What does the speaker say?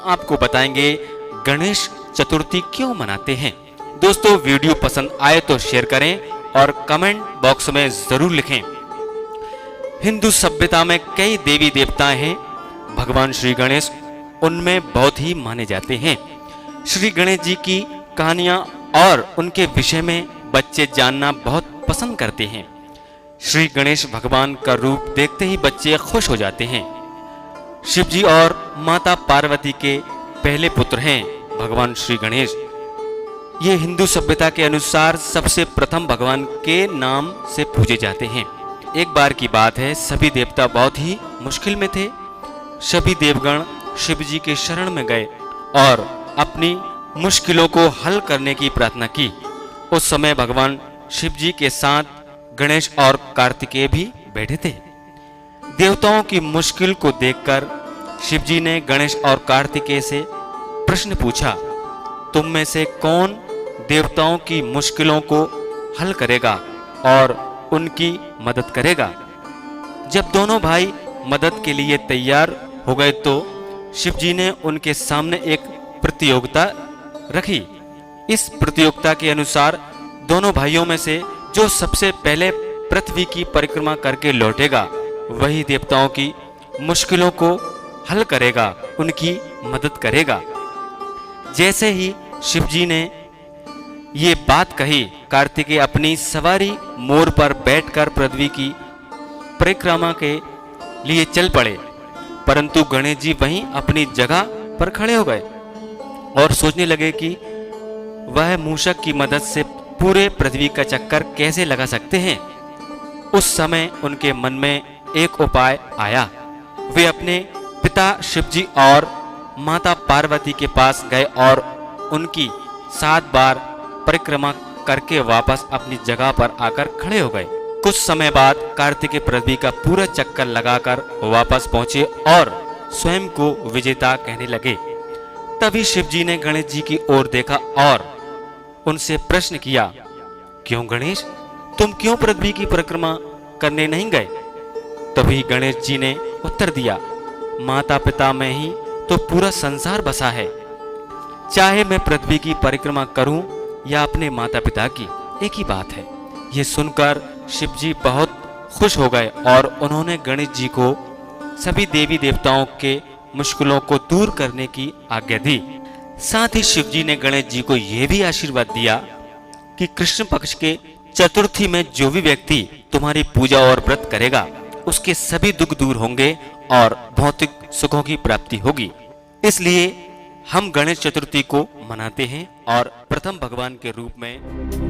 आपको बताएंगे गणेश चतुर्थी क्यों मनाते हैं। दोस्तों वीडियो पसंद आए तो शेयर करें और कमेंट बॉक्स में जरूर लिखें। हिंदू सभ्यता में कई देवी देवता हैं। भगवान श्री गणेश उनमें बहुत ही माने जाते हैं। श्री गणेश जी की कहानियां और उनके विषय में बच्चे जानना बहुत पसंद करते हैं। श्री गणेश भगवान का रूप देखते ही बच्चे खुश हो जाते हैं। शिव जी और माता पार्वती के पहले पुत्र हैं भगवान श्री गणेश। ये हिंदू सभ्यता के अनुसार सबसे प्रथम भगवान के नाम से पूजे जाते हैं। एक बार की बात है, सभी देवता बहुत ही मुश्किल में थे। सभी देवगण शिव जी के शरण में गए और अपनी मुश्किलों को हल करने की प्रार्थना की। उस समय भगवान शिव जी के साथ गणेश और कार्तिकेय भी बैठे थे। देवताओं की मुश्किल को देखकर शिव जी ने गणेश और कार्तिकेय से प्रश्न पूछा, तुम में से कौन देवताओं की मुश्किलों को हल करेगा और उनकी मदद करेगा। जब दोनों भाई मदद के लिए तैयार हो गए तो शिव जी ने उनके सामने एक प्रतियोगिता रखी। इस प्रतियोगिता के अनुसार दोनों भाइयों में से जो सबसे पहले पृथ्वी की परिक्रमा करके लौटेगा वही देवताओं की मुश्किलों को हल करेगा, उनकी मदद करेगा। जैसे ही शिव जी ने ये बात कही, कार्तिकेय अपनी सवारी मोर पर बैठकर पृथ्वी की परिक्रमा के लिए चल पड़े। परंतु गणेश जी वहीं अपनी जगह पर खड़े हो गए और सोचने लगे कि वह मूषक की मदद से पूरे पृथ्वी का चक्कर कैसे लगा सकते हैं। उस समय उनके मन में एक उपाय आया। वे अपने पिता शिव जी और माता पार्वती के पास गए और उनकी 7 बार परिक्रमा करके वापस अपनी जगह पर आकर खड़े हो गए। कुछ समय बाद कार्तिकेय पृथ्वी का पूरा चक्कर लगाकर वापस पहुंचे और स्वयं को विजेता कहने लगे। तभी शिव जी ने गणेश जी की ओर देखा और उनसे प्रश्न किया, क्यों गणेश, तुम क्यों पृथ्वी की परिक्रमा करने नहीं गए। तभी गणेश जी ने उत्तर दिया, माता पिता में ही तो पूरा संसार बसा है। चाहे मैं पृथ्वी की परिक्रमा करूं या अपने माता पिता की, एक ही बात है। ये सुनकर शिव जी बहुत खुश हो गए और उन्होंने गणेश जी को सभी देवी देवताओं के मुश्किलों को दूर करने की आज्ञा दी। साथ ही शिव जी ने गणेश जी को यह भी आशीर्वाद दिया कि कृष्ण पक्ष के चतुर्थी में जो भी व्यक्ति तुम्हारी पूजा और व्रत करेगा उसके सभी दुख दूर होंगे और भौतिक सुखों की प्राप्ति होगी। इसलिए हम गणेश चतुर्थी को मनाते हैं और प्रथम भगवान के रूप में